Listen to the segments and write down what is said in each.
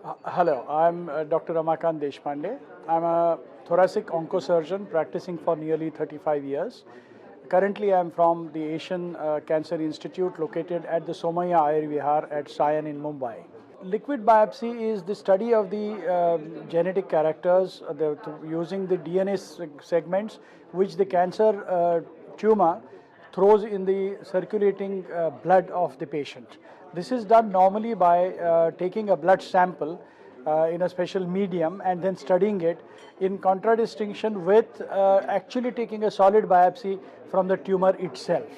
Hello, I'm Dr. R K Deshpande. I'm a thoracic Onco Surgeon practicing for nearly 35 years. Currently, I'm from the Asian Cancer Institute located at the Somaiya Ayurvihar at Sion in Mumbai. Liquid biopsy is the study of the genetic characters using the DNA segments which the cancer tumor throws in the circulating blood of the patient. This is done normally by taking a blood sample in a special medium and then studying it in contradistinction with actually taking a solid biopsy from the tumor itself.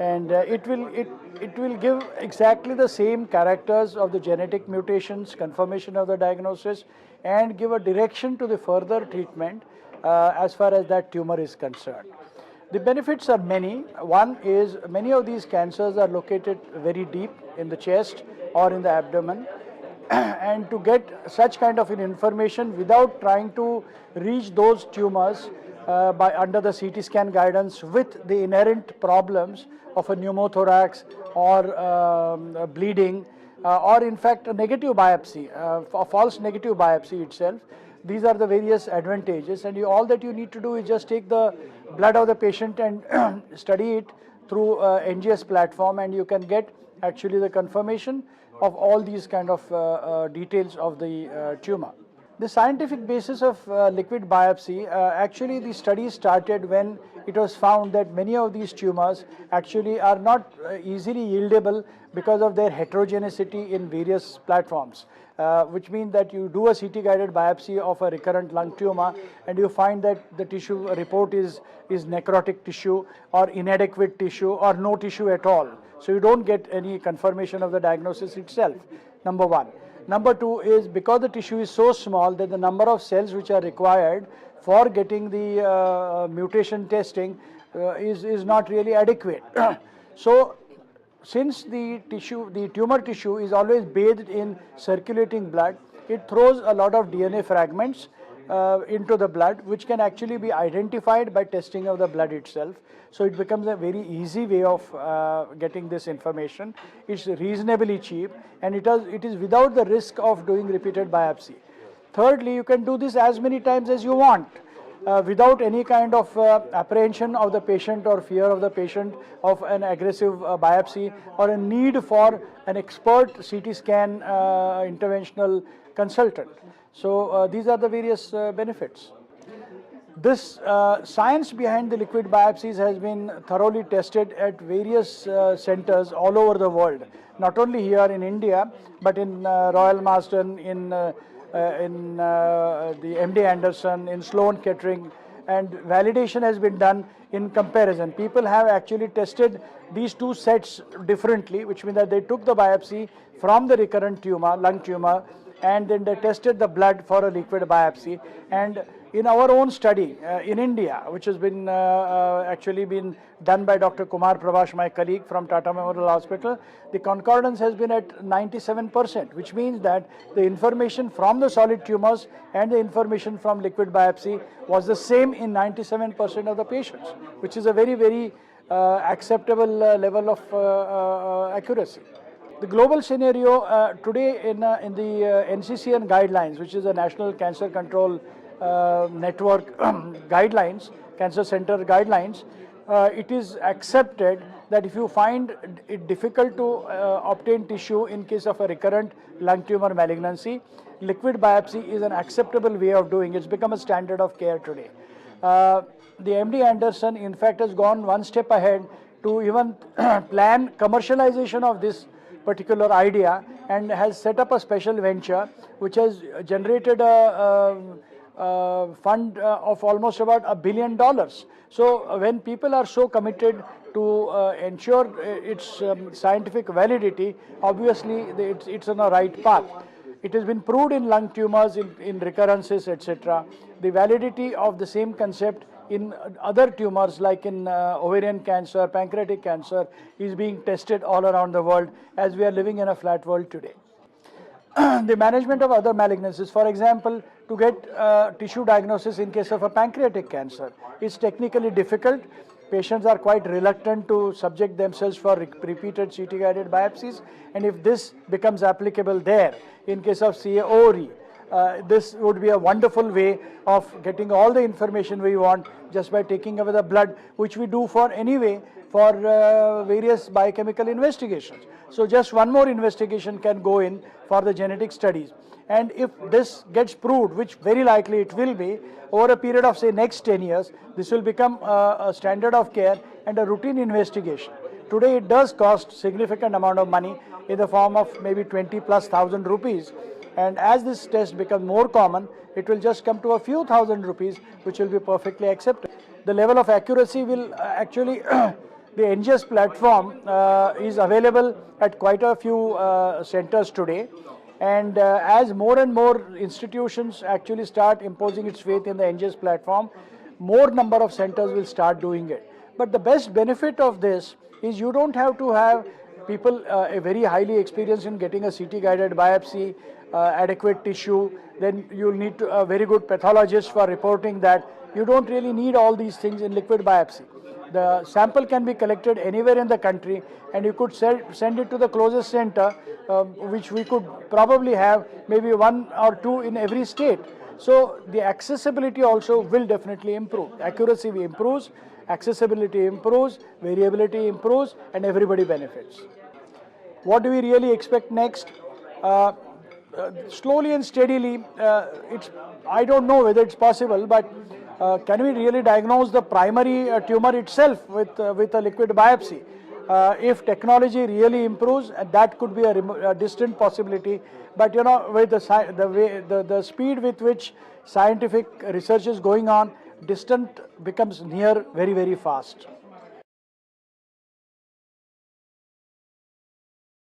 And it will give exactly the same characters of the genetic mutations, confirmation of the diagnosis, and give a direction to the further treatment as far as that tumor is concerned. The benefits are many. One is many of these cancers are located very deep in the chest or in the abdomen, and to get such kind of information without trying to reach those tumors by under the CT scan guidance with the inherent problems of a pneumothorax or bleeding or in fact a negative biopsy, a false negative biopsy itself. These are the various advantages, and all that you need to do is just take the blood of the patient and study it through NGS platform, and you can get actually the confirmation of all these kind of details of the tumor. The scientific basis of liquid biopsy, actually the study started when it was found that many of these tumors actually are not easily yieldable because of their heterogeneity in various platforms. Which means that you do a CT guided biopsy of a recurrent lung tumor and you find that the tissue report is necrotic tissue or inadequate tissue or no tissue at all. So you don't get any confirmation of the diagnosis itself, number one. Number two is because the tissue is so small that the number of cells which are required for getting the mutation testing is not really adequate. So since the tumor tissue is always bathed in circulating blood, it throws a lot of DNA fragments into the blood, which can actually be identified by testing of the blood itself. So it becomes a very easy way of getting this information. It's reasonably cheap, and it is without the risk of doing repeated biopsy. Thirdly, you can do this as many times as you want. Without any kind of apprehension of the patient or fear of the patient of an aggressive biopsy or a need for an expert CT scan interventional consultant. So these are the various benefits. This science behind the liquid biopsies has been thoroughly tested at various centers all over the world, not only here in India, but in Royal Marsden, in the MD Anderson, in Sloan Kettering, and validation has been done in comparison. People have actually tested these two sets differently, which means that they took the biopsy from the recurrent tumor, lung tumor, and then they tested the blood for a liquid biopsy. And in our own study in India, which has been actually been done by Dr. Kumar Prabhash, my colleague from Tata Memorial Hospital, the concordance has been at 97%, which means that the information from the solid tumors and the information from liquid biopsy was the same in 97% of the patients, which is a very, very acceptable level of accuracy. The global scenario today in the NCCN guidelines, which is the National Cancer Control Network guidelines, Cancer Center guidelines, it is accepted that if you find it difficult to obtain tissue in case of a recurrent lung tumor malignancy, liquid biopsy is an acceptable way of doing it. It's become a standard of care today. The MD Anderson, in fact, has gone one step ahead to even plan commercialization of this particular idea and has set up a special venture which has generated a fund of almost about $1 billion. So when people are so committed to ensure its scientific validity, obviously it's on the right path. It has been proved in lung tumors, in recurrences, etc. The validity of the same concept in other tumors like in ovarian cancer, pancreatic cancer is being tested all around the world as we are living in a flat world today. The management of other malignancies, for example, to get tissue diagnosis in case of a pancreatic cancer is technically difficult patients are quite reluctant to subject themselves for repeated CT-guided biopsies, and if this becomes applicable there, in case of CA-ORI, this would be a wonderful way of getting all the information we want just by taking away the blood, which we do for various biochemical investigations. So just one more investigation can go in for the genetic studies. And if this gets proved, which very likely it will be, over a period of say next 10 years, this will become a standard of care and a routine investigation. Today it does cost significant amount of money in the form of maybe 20,000+ rupees. And as this test becomes more common, it will just come to a few thousand rupees, which will be perfectly accepted. The level of accuracy will actually, the NGS platform is available at quite a few centers today. And as more and more institutions actually start imposing its faith in the NGS platform, more number of centers will start doing it. But the best benefit of this is you don't have to have people very highly experienced in getting a CT-guided biopsy, adequate tissue, then you'll need a very good pathologist for reporting that. You don't really need all these things in liquid biopsy. The sample can be collected anywhere in the country, and you could send it to the closest center, which we could probably have maybe 1 or 2 in every state. So the accessibility also will definitely improve. Accuracy improves, accessibility improves, variability improves, and everybody benefits. What do we really expect next? Slowly and steadily, I don't know whether it's possible, but can we really diagnose the primary tumor itself with a liquid biopsy? If technology really improves, that could be a distant possibility. But you know, with the speed with which scientific research is going on, distant becomes near very, very fast.